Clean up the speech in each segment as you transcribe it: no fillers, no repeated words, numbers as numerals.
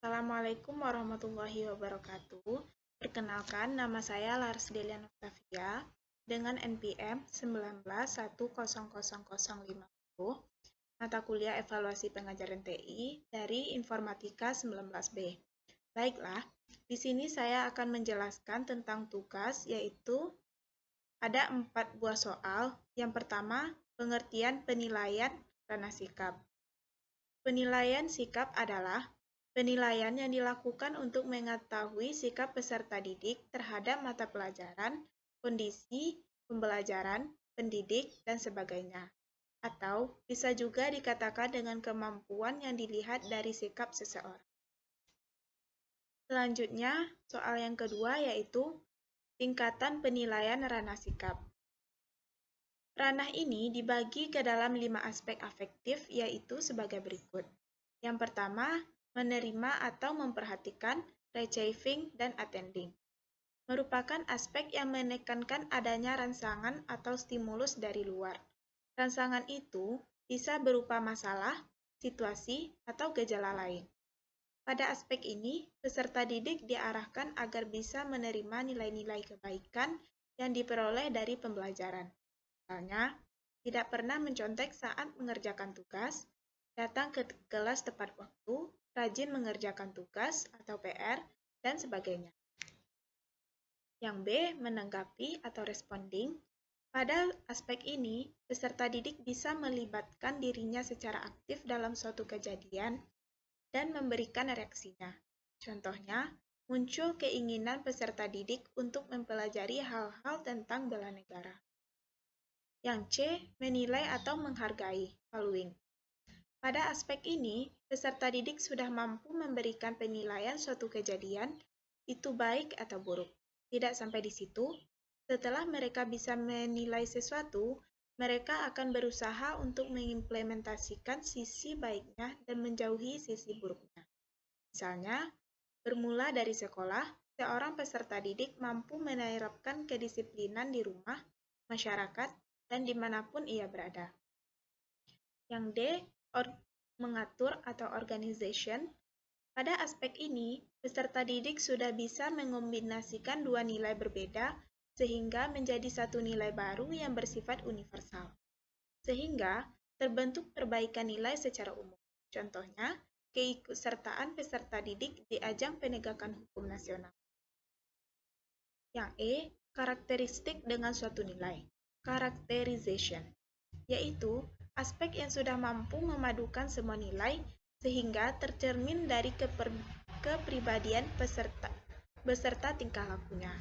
Assalamualaikum warahmatullahi wabarakatuh. Perkenalkan, nama saya Laras Delian Octavia dengan NPM 19100050, mata kuliah evaluasi pengajaran TI dari Informatika 19B. Baiklah, di sini saya akan menjelaskan tentang tugas, yaitu ada 4 buah soal. Yang pertama, pengertian penilaian ranah sikap. Penilaian sikap adalah penilaian yang dilakukan untuk mengetahui sikap peserta didik terhadap mata pelajaran, kondisi pembelajaran, pendidik, dan sebagainya. Atau bisa juga dikatakan dengan kemampuan yang dilihat dari sikap seseorang. Selanjutnya, soal yang kedua yaitu tingkatan penilaian ranah sikap. Ranah ini dibagi ke dalam 5 aspek afektif, yaitu sebagai berikut. Yang pertama, menerima atau memperhatikan, receiving, dan attending. Merupakan aspek yang menekankan adanya rangsangan atau stimulus dari luar. Rangsangan itu bisa berupa masalah, situasi, atau gejala lain. Pada aspek ini, peserta didik diarahkan agar bisa menerima nilai-nilai kebaikan yang diperoleh dari pembelajaran. Misalnya, tidak pernah mencontek saat mengerjakan tugas, datang ke kelas tepat waktu, rajin mengerjakan tugas atau PR, dan sebagainya. Yang B, menanggapi atau responding. Pada aspek ini, peserta didik bisa melibatkan dirinya secara aktif dalam suatu kejadian dan memberikan reaksinya. Contohnya, muncul keinginan peserta didik untuk mempelajari hal-hal tentang bela negara. Yang C, menilai atau menghargai, valuing. Pada aspek ini, peserta didik sudah mampu memberikan penilaian suatu kejadian, itu baik atau buruk. Tidak sampai di situ, setelah mereka bisa menilai sesuatu, mereka akan berusaha untuk mengimplementasikan sisi baiknya dan menjauhi sisi buruknya. Misalnya, bermula dari sekolah, seorang peserta didik mampu menerapkan kedisiplinan di rumah, masyarakat, dan dimanapun ia berada. Yang D, mengatur atau organization. Pada aspek ini, peserta didik sudah bisa mengombinasikan dua nilai berbeda sehingga menjadi satu nilai baru yang bersifat universal. Sehingga terbentuk perbaikan nilai secara umum. Contohnya, keikutsertaan peserta didik di ajang penegakan hukum nasional. Yang E, karakteristik dengan suatu nilai. Characterization, yaitu aspek yang sudah mampu memadukan semua nilai sehingga tercermin dari kepribadian peserta beserta tingkah lakunya.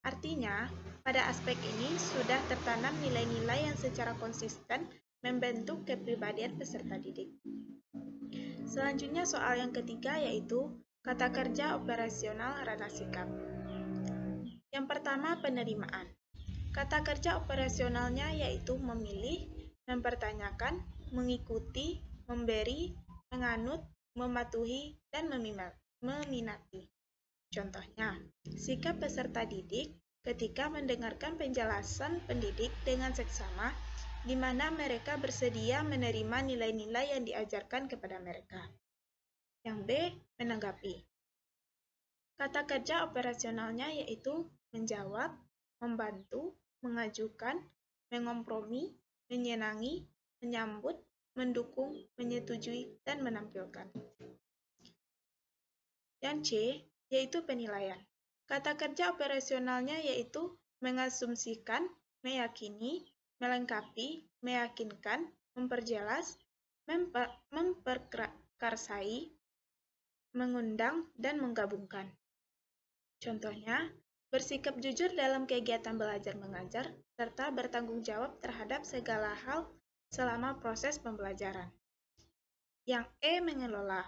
Artinya, pada aspek ini sudah tertanam nilai-nilai yang secara konsisten membentuk kepribadian peserta didik. Selanjutnya soal yang ketiga yaitu kata kerja operasional ranah sikap. Yang pertama, penerimaan. Kata kerja operasionalnya yaitu memilih, mempertanyakan, mengikuti, memberi, menganut, mematuhi, dan meminati. Contohnya, sikap peserta didik ketika mendengarkan penjelasan pendidik dengan seksama, di mana mereka bersedia menerima nilai-nilai yang diajarkan kepada mereka. Yang B, menanggapi. Kata kerja operasionalnya yaitu menjawab, membantu, mengajukan, mengompromi, menyenangi, menyambut, mendukung, menyetujui, dan menampilkan. Yang C, yaitu penilaian. Kata kerja operasionalnya yaitu mengasumsikan, meyakini, melengkapi, meyakinkan, memperjelas, memperkarsai, mengundang, dan menggabungkan. Contohnya, bersikap jujur dalam kegiatan belajar mengajar, serta bertanggung jawab terhadap segala hal selama proses pembelajaran. Yang E, mengelola.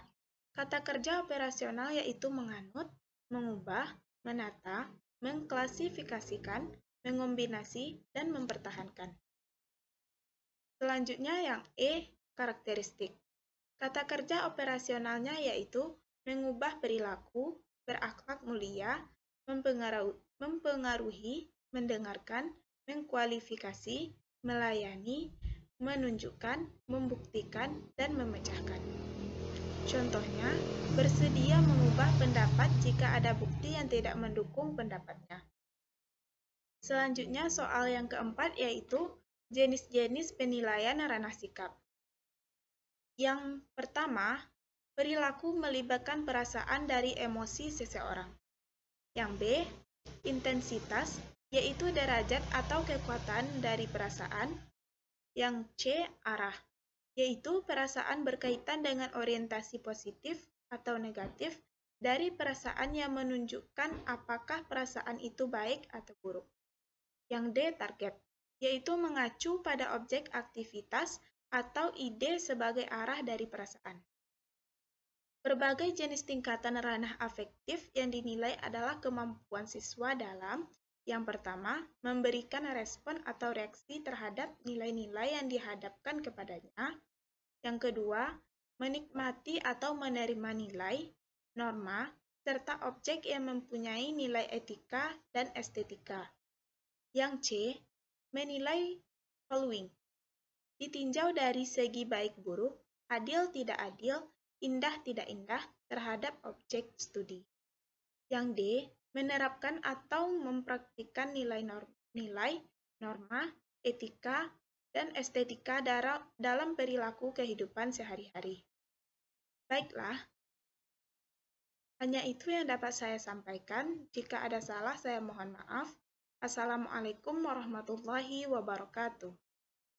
Kata kerja operasional yaitu menganut, mengubah, menata, mengklasifikasikan, mengombinasi, dan mempertahankan. Selanjutnya yang E, karakteristik. Kata kerja operasionalnya yaitu mengubah perilaku, berakhlak mulia, mempengaruhi, mendengarkan, mengkualifikasi, melayani, menunjukkan, membuktikan, dan memecahkan. Contohnya, bersedia mengubah pendapat jika ada bukti yang tidak mendukung pendapatnya. Selanjutnya, soal yang keempat yaitu jenis-jenis penilaian ranah sikap. Yang pertama, perilaku melibatkan perasaan dari emosi seseorang. Yang B, intensitas, yaitu derajat atau kekuatan dari perasaan. Yang C, arah, yaitu perasaan berkaitan dengan orientasi positif atau negatif dari perasaan yang menunjukkan apakah perasaan itu baik atau buruk. Yang D, target, yaitu mengacu pada objek aktivitas atau ide sebagai arah dari perasaan. Berbagai jenis tingkatan ranah afektif yang dinilai adalah kemampuan siswa dalam yang pertama, memberikan respon atau reaksi terhadap nilai-nilai yang dihadapkan kepadanya. Yang kedua, menikmati atau menerima nilai, norma, serta objek yang mempunyai nilai etika dan estetika. Yang C, menilai following, ditinjau dari segi baik buruk, adil tidak adil, indah tidak indah terhadap objek studi. Yang D, menerapkan atau mempraktikkan nilai, norma, etika, dan estetika dalam perilaku kehidupan sehari-hari. Baiklah, hanya itu yang dapat saya sampaikan. Jika ada salah, saya mohon maaf. Assalamualaikum warahmatullahi wabarakatuh.